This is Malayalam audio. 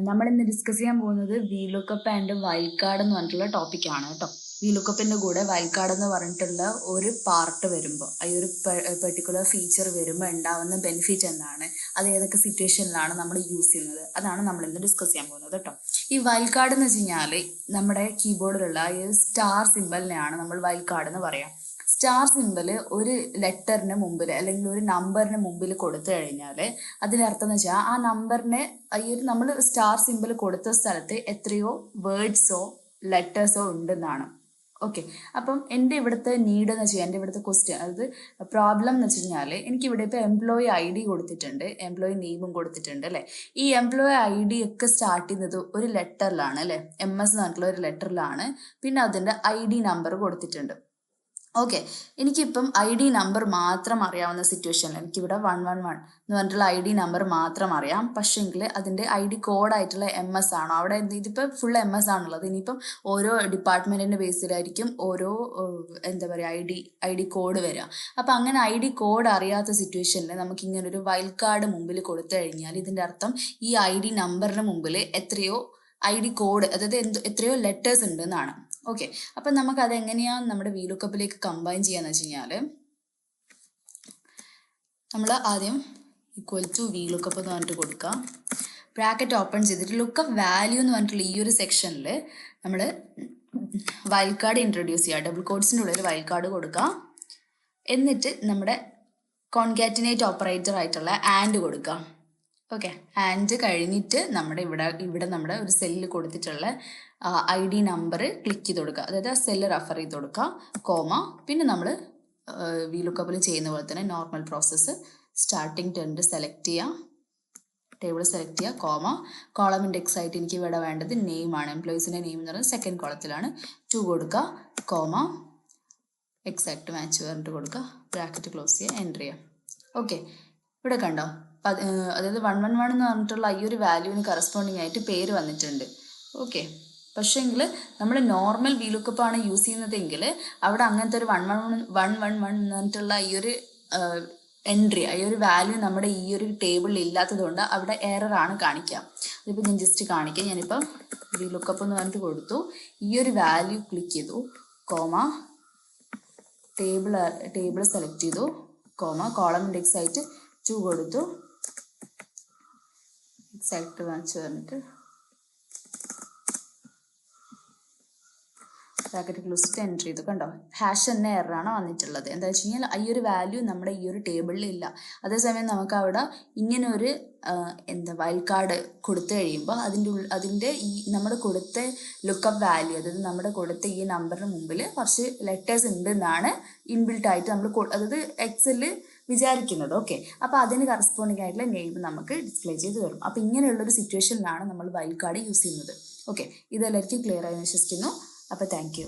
നമ്മളിന്ന് ഡിസ്കസ് ചെയ്യാൻ പോകുന്നത് VLOOKUP ആൻഡ് വൈൽഡ് കാർഡ് എന്ന് പറഞ്ഞിട്ടുള്ള ടോപ്പിക്കാണ് കേട്ടോ. VLOOKUPന്റെ കൂടെ വൈൽഡ് കാർഡ് എന്ന് പറഞ്ഞിട്ടുള്ള ഒരു പാർട്ട് വരുമ്പോൾ, ഈ ഒരു പെർട്ടിക്കുലർ ഫീച്ചർ വരുമ്പോൾ ഉണ്ടാവുന്ന ബെനിഫിറ്റ് എന്താണ്, അത് ഏതൊക്കെ സിറ്റുവേഷനിലാണ് നമ്മൾ യൂസ് ചെയ്യുന്നത്, അതാണ് നമ്മൾ ഇന്ന് ഡിസ്കസ് ചെയ്യാൻ പോകുന്നത് കേട്ടോ. ഈ വൈൽഡ് കാർഡ് എന്ന് വെച്ച് കഴിഞ്ഞാൽ നമ്മുടെ കീബോർഡിലുള്ള ഈ സ്റ്റാർ സിമ്പലിനെയാണ് നമ്മൾ വൈൽഡ് കാർഡ് എന്ന് പറയാം. സ്റ്റാർ സിമ്പിൾ ഒരു ലെറ്ററിന് മുമ്പിൽ അല്ലെങ്കിൽ ഒരു നമ്പറിന് മുമ്പിൽ കൊടുത്തു കഴിഞ്ഞാൽ അതിനർത്ഥം എന്ന് വെച്ചാൽ ആ നമ്പറിന് ഈ ഒരു നമ്മൾ സ്റ്റാർ സിമ്പിൾ കൊടുത്ത സ്ഥലത്ത് എത്രയോ വേർഡ്സോ ലെറ്റേഴ്സോ ഉണ്ടെന്നാണ്. ഓക്കെ, അപ്പം എൻ്റെ ഇവിടുത്തെ നീഡ് എന്ന് വെച്ചാൽ എൻ്റെ ഇവിടുത്തെ ക്വസ്റ്റ്യൻ, അതായത് പ്രോബ്ലം എന്ന് വെച്ച് കഴിഞ്ഞാൽ എനിക്കിവിടെ ഇപ്പോൾ എംപ്ലോയി ID കൊടുത്തിട്ടുണ്ട്, എംപ്ലോയി നെയിമും കൊടുത്തിട്ടുണ്ട് അല്ലേ. ഈ എംപ്ലോയി ID ഒക്കെ സ്റ്റാർട്ട് ചെയ്യുന്നത് ഒരു ലെറ്ററിലാണ് അല്ലേ, MS എന്ന് പറഞ്ഞിട്ടുള്ള ഒരു ലെറ്ററിലാണ്. പിന്നെ അതിൻ്റെ ID നമ്പർ കൊടുത്തിട്ടുണ്ട്. ഓക്കെ, എനിക്കിപ്പം ID നമ്പർ മാത്രം അറിയാവുന്ന സിറ്റുവേഷനിൽ എനിക്കിവിടെ 111 എന്ന് പറഞ്ഞിട്ടുള്ള ID നമ്പർ മാത്രം അറിയാം. പക്ഷേങ്കിൽ അതിൻ്റെ ID കോഡായിട്ടുള്ള MS ആണോ, അവിടെ ഇതിപ്പോൾ ഫുൾ MS ആണുള്ളത്. ഇനിയിപ്പം ഓരോ ഡിപ്പാർട്ട്മെൻറ്റിൻ്റെ ബേസിലായിരിക്കും ഓരോ എന്താ പറയുക ID കോഡ് വരിക. അപ്പം അങ്ങനെ ID കോഡ് അറിയാത്ത സിറ്റുവേഷനിൽ നമുക്ക് ഇങ്ങനെ ഒരു വൈൽഡ് കാർഡ് മുമ്പിൽ കൊടുത്തു കഴിഞ്ഞാൽ ഇതിൻ്റെ അർത്ഥം ഈ ID നമ്പറിന് മുമ്പിൽ എത്രയോ ID കോഡ്, അതായത് എത്രയോ ലെറ്റേഴ്സ് ഉണ്ട് എന്നാണ്. ഓക്കെ, അപ്പം നമുക്ക് അതെങ്ങനെയാണ് നമ്മുടെ VLOOKUPലേക്ക് കമ്പൈൻ ചെയ്യാന്ന് വെച്ച് കഴിഞ്ഞാൽ നമ്മൾ ആദ്യം = VLOOKUP എന്ന് പറഞ്ഞിട്ട് കൊടുക്കാം. ബ്രാക്കറ്റ് ഓപ്പൺ ചെയ്തിട്ട് ലുക്കപ്പ് വാല്യൂ എന്ന് പറഞ്ഞിട്ടുള്ള ഈ ഒരു സെക്ഷനിൽ നമ്മൾ വൈൽഡ് കാർഡ് ഇൻട്രൊഡ്യൂസ് ചെയ്യുക. ഡബിൾ കോഡ്സിൻ്റെ ഉള്ളിൽ വൈൽഡ് കാർഡ് കൊടുക്കുക. എന്നിട്ട് നമ്മുടെ കോൺകാറ്റിനേറ്റ് ഓപ്പറേറ്റർ ആയിട്ടുള്ള ആൻഡ് കൊടുക്കുക. ഓക്കെ, ആൻഡ് കഴിഞ്ഞിട്ട് നമ്മുടെ ഇവിടെ നമ്മുടെ ഒരു സെല്ലിൽ കൊടുത്തിട്ടുള്ള ID നമ്പർ ക്ലിക്ക് ചെയ്ത് കൊടുക്കുക, അതായത് ആ സെല്ല് റെഫർ ചെയ്ത് കൊടുക്കുക, കോമ. പിന്നെ നമ്മൾ VLOOKUPൽ ചെയ്യുന്ന പോലെ തന്നെ normal process starting trend select ചെയ്യുക, ടേബിൾ സെലക്ട് ചെയ്യുക, കോമ. കോളം ഇൻഡെക്സ് ആയിട്ട് എനിക്ക് ഇവിടെ വേണ്ടത് നെയിമാണ്, എംപ്ലോയീസിൻ്റെ നെയിം എന്ന് പറയുന്നത് സെക്കൻഡ് കോളത്തിലാണ്, 2 കൊടുക്കുക, കോമ, എക്സാക്ട് മാച്ച് പറഞ്ഞിട്ട് കൊടുക്കുക, ബ്രാക്കറ്റ് ക്ലോസ് ചെയ്യുക, എൻ്റർ ചെയ്യുക. ഓക്കെ, ഇവിടെ കണ്ടോ, അതായത് 111 എന്ന് പറഞ്ഞിട്ടുള്ള ഈ ഒരു വാല്യൂവിന് കറസ്പോണ്ടിങ് ആയിട്ട് പേര് വന്നിട്ടുണ്ട്. ഓക്കെ, പക്ഷേങ്കിൽ നമ്മൾ നോർമൽ VLOOKUP ആണ് യൂസ് ചെയ്യുന്നതെങ്കിൽ അവിടെ അങ്ങനത്തെ ഒരു 111 എന്ന് പറഞ്ഞിട്ടുള്ള ഈ ഒരു എൻട്രി, ഈ ഒരു വാല്യൂ നമ്മുടെ ഈ ഒരു ടേബിളിൽ ഇല്ലാത്തത് കൊണ്ട് അവിടെ എററാണ് കാണിക്കുക. അതിപ്പോൾ ഞാൻ ജസ്റ്റ് കാണിക്കാം. ഞാനിപ്പോൾ VLOOKUP എന്ന് പറഞ്ഞിട്ട് കൊടുത്തു, ഈ ഒരു വാല്യൂ ക്ലിക്ക് ചെയ്തു, കോമ, ടേബിൾ സെലക്ട് ചെയ്തു, കോമ, കോളം ഇൻഡെക്സ് ആയിട്ട് 2 കൊടുത്തു, എക്സാക്ട് മാച്ച് പറഞ്ഞിട്ട് ബ്രാക്കറ്റ് ക്ലോസ് ചെയ്ത് എൻ്റർ ചെയ്തു. കണ്ടോ, ഹാഷ് എന്ന എററാണ് വന്നിട്ടുള്ളത്. എന്താ വെച്ച് കഴിഞ്ഞാൽ ഈ ഒരു വാല്യൂ നമ്മുടെ ഈ ഒരു ടേബിളിൽ ഇല്ല. അതേസമയം നമുക്ക് അവിടെ ഇങ്ങനെ ഒരു വൈൽഡ് കാർഡ് കൊടുത്തു കഴിയുമ്പോൾ അതിൻ്റെ ഈ നമ്മൾ കൊടുത്ത ലുക്കപ്പ് വാല്യൂ, അതായത് നമ്മുടെ കൊടുത്ത ഈ നമ്പറിന് മുമ്പിൽ കുറച്ച് ലെറ്റേഴ്സ് ഉണ്ട് എന്നാണ് ഇൻബിൽട്ട് ആയിട്ട് നമ്മൾ അതായത് എക്സലിൽ വിചാരിക്കുന്നത്. ഓക്കെ, അപ്പോൾ അതിന് കറസ്പോണ്ടിങ് ആയിട്ടുള്ള നെയിം നമുക്ക് ഡിസ്പ്ലേ ചെയ്ത് തരും. അപ്പോൾ ഇങ്ങനെയുള്ളൊരു സിറ്റുവേഷനിലാണ് നമ്മൾ വൈൽഡ് കാർഡ് യൂസ് ചെയ്യുന്നത്. ഓക്കെ, ഇതെല്ലാവർക്കും ക്ലിയർ ആയി വിശ്വസിക്കുന്നു. അപ്പോൾ താങ്ക് യു.